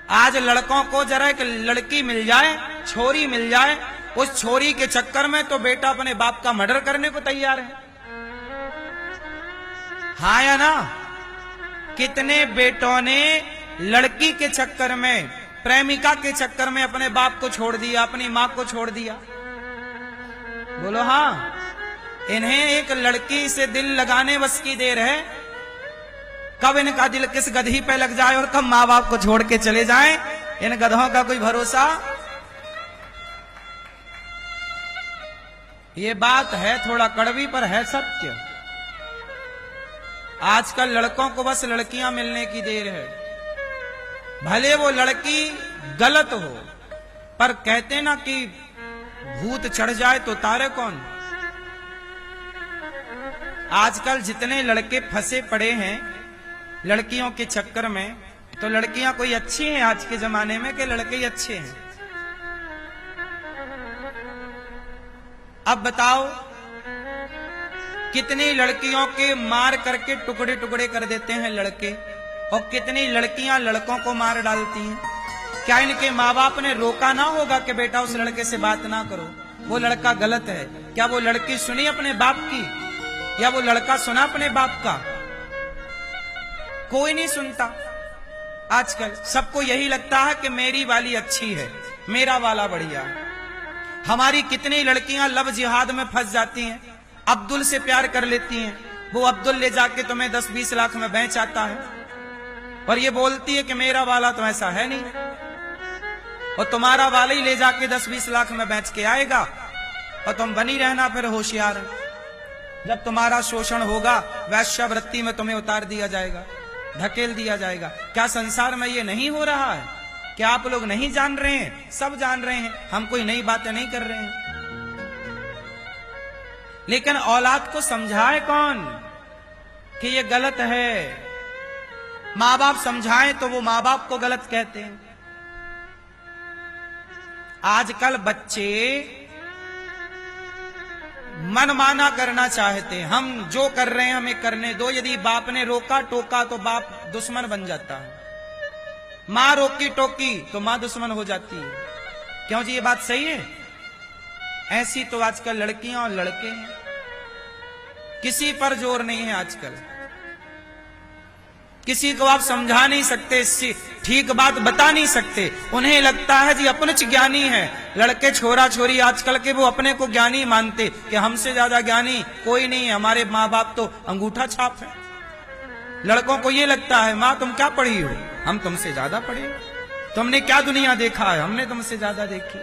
आज लड़कों को जरा एक लड़की मिल जाए, छोरी मिल जाए, उस छोरी के चक्कर में तो बेटा अपने बाप का मर्डर करने को तैयार है। हाँ या ना? कितने बेटों ने लड़की के चक्कर में, प्रेमिका के चक्कर में अपने बाप को छोड़ दिया, अपनी मां को छोड़ दिया? बोलो हाँ। इन्हें एक लड़की से दिल लगाने बस की देर है, कब इनका दिल किस गधी पे लग जाए और कब माँ बाप को छोड़ के चले जाएं, इन गधों का कोई भरोसा? ये बात है थोड़ा कड़वी पर है सत्य। आजकल लड़कों को बस लड़कियां मिलने की देर है, भले वो लड़की गलत हो, पर कहते ना कि भूत चढ़ जाए तो तारे कौन। आजकल जितने लड़के फंसे पड़े हैं लड़कियों के चक्कर में, तो लड़कियां कोई अच्छी हैं आज के जमाने में कि लड़के ही अच्छे हैं? अब बताओ, कितनी लड़कियों के मार करके टुकड़े टुकड़े कर देते हैं लड़के, और कितनी लड़कियां लड़कों को मार डालती हैं। क्या इनके माँ बाप ने रोका ना होगा कि बेटा उस लड़के से बात ना करो, वो लड़का गलत है? क्या वो लड़की सुनी अपने बाप की, या वो लड़का सुना अपने बाप का? कोई नहीं सुनता। आजकल सबको यही लगता है कि मेरी वाली अच्छी है, मेरा वाला बढ़िया है। हमारी कितनी लड़कियां लव जिहाद में फंस जाती हैं, अब्दुल से प्यार कर लेती हैं, वो अब्दुल ले जाके तुम्हें 10-20 लाख में बेच आता है, और ये बोलती है कि मेरा वाला तो ऐसा है नहीं, और तुम्हारा वाला ही ले जाके 10-20 लाख में बेच के आएगा, और तुम बनी रहना फिर होशियार। जब तुम्हारा शोषण होगा, वैश्यावृत्ति में तुम्हें उतार दिया जाएगा, धकेल दिया जाएगा। क्या संसार में ये नहीं हो रहा है? क्या आप लोग नहीं जान रहे हैं? सब जान रहे हैं, हम कोई नई बातें नहीं कर रहे हैं। लेकिन औलाद को समझाए कौन कि ये गलत है? माँ बाप समझाएं तो वो माँ बाप को गलत कहते हैं। आजकल बच्चे मनमाना करना चाहते हैं, हम जो कर रहे हैं हमें करने दो। यदि बाप ने रोका टोका तो बाप दुश्मन बन जाता है, मां रोकी टोकी तो मां दुश्मन हो जाती है। क्यों जी, ये बात सही है? ऐसी तो आजकल लड़कियां और लड़के हैं, किसी पर जोर नहीं है आजकल। किसी को आप समझा नहीं सकते, इससे ठीक बात बता नहीं सकते। उन्हें लगता है जी अपने ज्ञानी है। लड़के छोरा छोरी आजकल के वो अपने को ज्ञानी मानते कि हमसे ज्यादा ज्ञानी कोई नहीं है, हमारे माँ बाप तो अंगूठा छाप है। लड़कों को ये लगता है, माँ तुम क्या पढ़ी हो? हम तुमसे ज्यादा पढ़े। तुमने क्या दुनिया देखा है? हमने तुमसे ज्यादा देखी।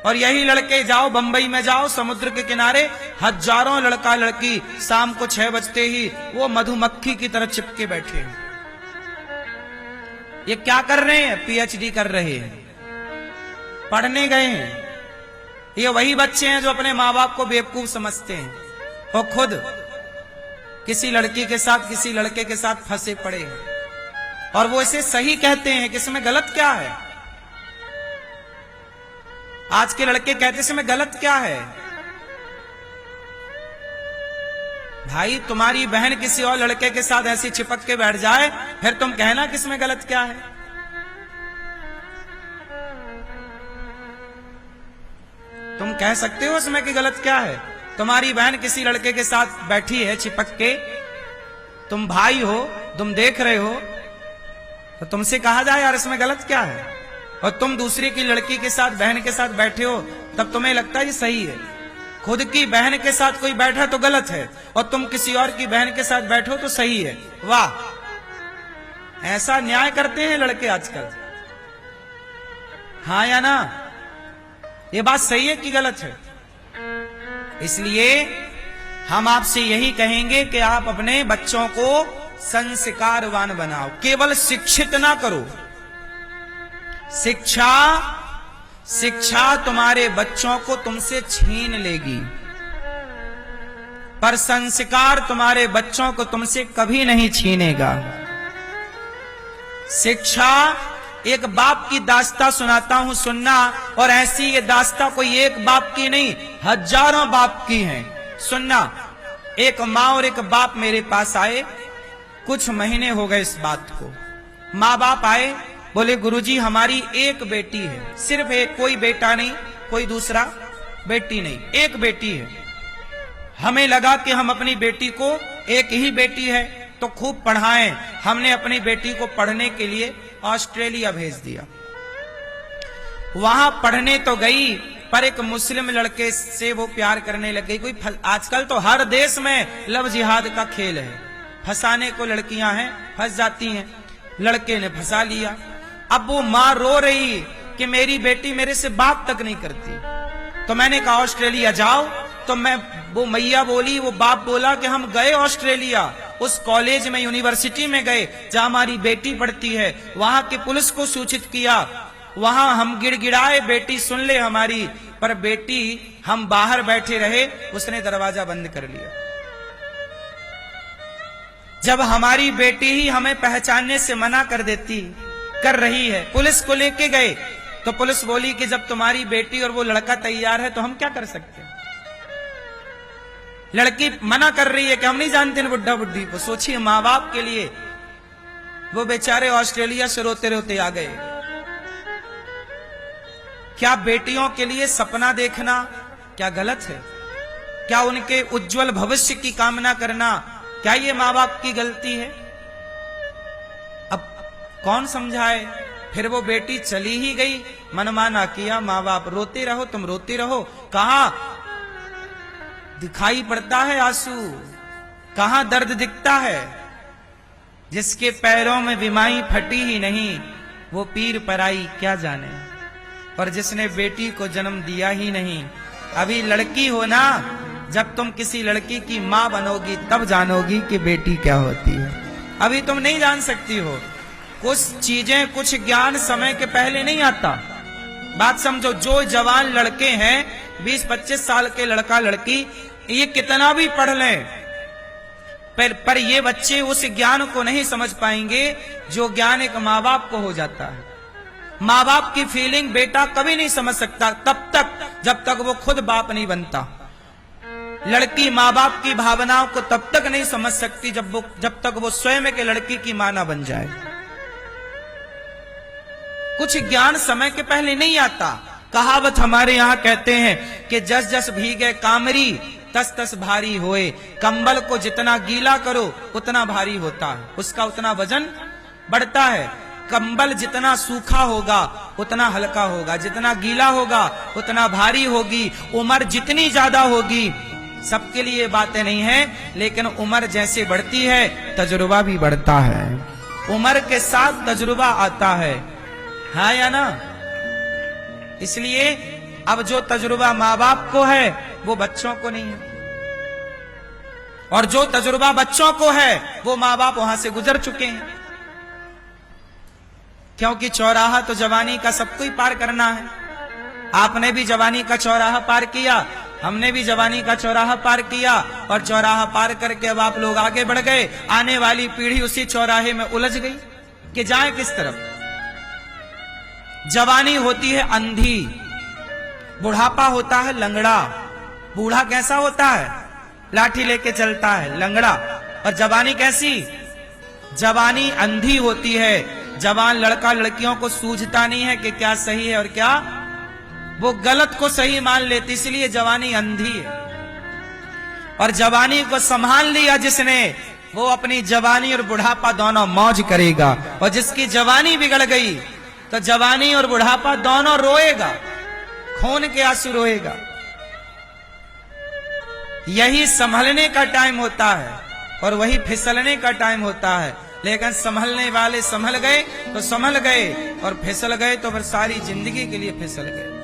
और यही लड़के जाओ बंबई में जाओ, समुद्र के किनारे हजारों लड़का लड़की शाम को 6 बजते ही वो मधुमक्खी की तरह चिपके बैठे हैं। ये क्या कर रहे हैं? पीएचडी कर रहे हैं, पढ़ने गए हैं। ये वही बच्चे हैं जो अपने माँ बाप को बेवकूफ समझते हैं और खुद किसी लड़की के साथ किसी लड़के के साथ फंसे पड़े हैं, और वो इसे सही कहते हैं कि इसमें गलत क्या है। आज के लड़के कहते इसमें गलत क्या है? भाई तुम्हारी बहन किसी और लड़के के साथ ऐसी चिपक के बैठ जाए, फिर तुम कहना कि इसमें गलत क्या है। तुम कह सकते हो इसमें कि गलत क्या है? तुम्हारी बहन किसी लड़के के साथ बैठी है चिपक के, तुम भाई हो, तुम देख रहे हो, तो तुमसे कहा जाए यार इसमें गलत क्या है? और तुम दूसरी की लड़की के साथ बहन के साथ बैठे हो, तब तुम्हें लगता है ये सही है। खुद की बहन के साथ कोई बैठा तो गलत है, और तुम किसी और की बहन के साथ बैठो तो सही है। वाह, ऐसा न्याय करते हैं लड़के आजकल। हाँ या ना? ये बात सही है कि गलत है? इसलिए हम आपसे यही कहेंगे कि आप अपने बच्चों को संस्कारवान बनाओ, केवल शिक्षित ना करो। शिक्षा तुम्हारे बच्चों को तुमसे छीन लेगी, पर संस्कार तुम्हारे बच्चों को तुमसे कभी नहीं छीनेगा। शिक्षा एक बाप की दास्तां सुनाता हूं, सुनना। और ऐसी ये दास्तां कोई एक बाप की नहीं, हजारों बाप की हैं। सुनना। एक माँ और एक बाप मेरे पास आए, कुछ महीने हो गए इस बात को। माँ बाप आए, बोले गुरुजी हमारी एक बेटी है, सिर्फ एक, कोई बेटा नहीं, कोई दूसरा बेटी नहीं, एक बेटी है। हमें लगा कि हम अपनी बेटी को, एक ही बेटी है तो खूब पढ़ाएं। हमने अपनी बेटी को पढ़ने के लिए ऑस्ट्रेलिया भेज दिया। वहां पढ़ने तो गई, पर एक मुस्लिम लड़के से वो प्यार करने लग गई। आजकल तो हर देश में लव जिहाद का खेल है, फंसाने को लड़कियां हैं, फंस जाती हैं। लड़के ने फंसा लिया। अब वो मां रो रही कि मेरी बेटी मेरे से बात तक नहीं करती। तो मैंने कहा ऑस्ट्रेलिया जाओ। तो वो मैया बोली, वो बाप बोला कि हम गए ऑस्ट्रेलिया, उस कॉलेज में, यूनिवर्सिटी में गए जहां हमारी बेटी पढ़ती है। वहां की पुलिस को सूचित किया, वहां हम गिड़गिड़ाए, बेटी सुन ले हमारी, पर बेटी, हम बाहर बैठे रहे, उसने दरवाजा बंद कर लिया। जब हमारी बेटी ही हमें पहचानने से मना कर रही है, पुलिस को लेके गए तो पुलिस बोली कि जब तुम्हारी बेटी और वो लड़का तैयार है तो हम क्या कर सकते हैं। लड़की मना कर रही है कि हम नहीं जानते बुढ़ा बुढ़ी को। सोचिए, मां बाप के लिए वो बेचारे ऑस्ट्रेलिया से रोते रोते आ गए। क्या बेटियों के लिए सपना देखना क्या गलत है? क्या उनके उज्जवल भविष्य की कामना करना, क्या ये मां बाप की गलती है? अब कौन समझाए? फिर वो बेटी चली ही गई, मनमाना किया। मां बाप रोते रहो, तुम रोते रहो। कहां दिखाई पड़ता है आंसू, कहां दर्द दिखता है? जिसके पैरों में बिमाई फटी ही नहीं, वो पीर पराई क्या जाने। और जिसने बेटी को जन्म दिया ही नहीं। अभी लड़की हो ना, जब तुम किसी लड़की की मां बनोगी तब जानोगी कि बेटी क्या होती है। अभी तुम नहीं जान सकती हो। कुछ चीजें, कुछ ज्ञान समय के पहले नहीं आता। बात समझो, जो जवान लड़के हैं, 20-25 साल के लड़का लड़की, ये कितना भी पढ़ लें, पर ये बच्चे उस ज्ञान को नहीं समझ पाएंगे जो ज्ञान एक माँ बाप को हो जाता है। माँ बाप की फीलिंग बेटा कभी नहीं समझ सकता तब तक जब तक वो खुद बाप नहीं बनता। लड़की माँ बाप की भावनाओं को तब तक नहीं समझ सकती जब तक वो स्वयं के लड़की की मां ना बन जाए। कुछ ज्ञान समय के पहले नहीं आता। कहावत हमारे यहाँ कहते हैं कि जस जस भीगे कामरी तस तस भारी होए। कंबल को जितना गीला करो उतना भारी होता है, उसका उतना वजन बढ़ता है। कंबल जितना सूखा होगा उतना हल्का होगा, जितना गीला होगा उतना भारी होगी। उम्र जितनी ज्यादा होगी, सबके लिए बातें नहीं है, लेकिन उम्र जैसे बढ़ती है तजुर्बा भी बढ़ता है। उम्र के साथ तजुर्बा आता है, हाँ या ना? इसलिए अब जो तजुर्बा माँ बाप को है वो बच्चों को नहीं है, और जो तजुर्बा बच्चों को है वो माँ बाप वहां से गुजर चुके हैं। क्योंकि चौराहा तो जवानी का सबको ही पार करना है। आपने भी जवानी का चौराहा पार किया, हमने भी जवानी का चौराहा पार किया, और चौराहा पार करके अब आप लोग आगे बढ़ गए। आने वाली पीढ़ी उसी चौराहे में उलझ गई कि जाए किस तरफ। जवानी होती है अंधी, बुढ़ापा होता है लंगड़ा। बूढ़ा कैसा होता है? लाठी लेके चलता है, लंगड़ा। और जवानी कैसी? जवानी अंधी होती है। जवान लड़का लड़कियों को सूझता नहीं है कि क्या सही है और क्या, वो गलत को सही मान लेती, इसलिए जवानी अंधी है। और जवानी को संभाल लिया जिसने, वो अपनी जवानी और बुढ़ापा दोनों मौज करेगा। और जिसकी जवानी बिगड़ गई तो जवानी और बुढ़ापा दोनों रोएगा, खून के आंसू रोएगा। यही संभलने का टाइम होता है और वही फिसलने का टाइम होता है। लेकिन संभलने वाले संभल गए तो संभल गए, और फिसल गए तो फिर सारी जिंदगी के लिए फिसल गए।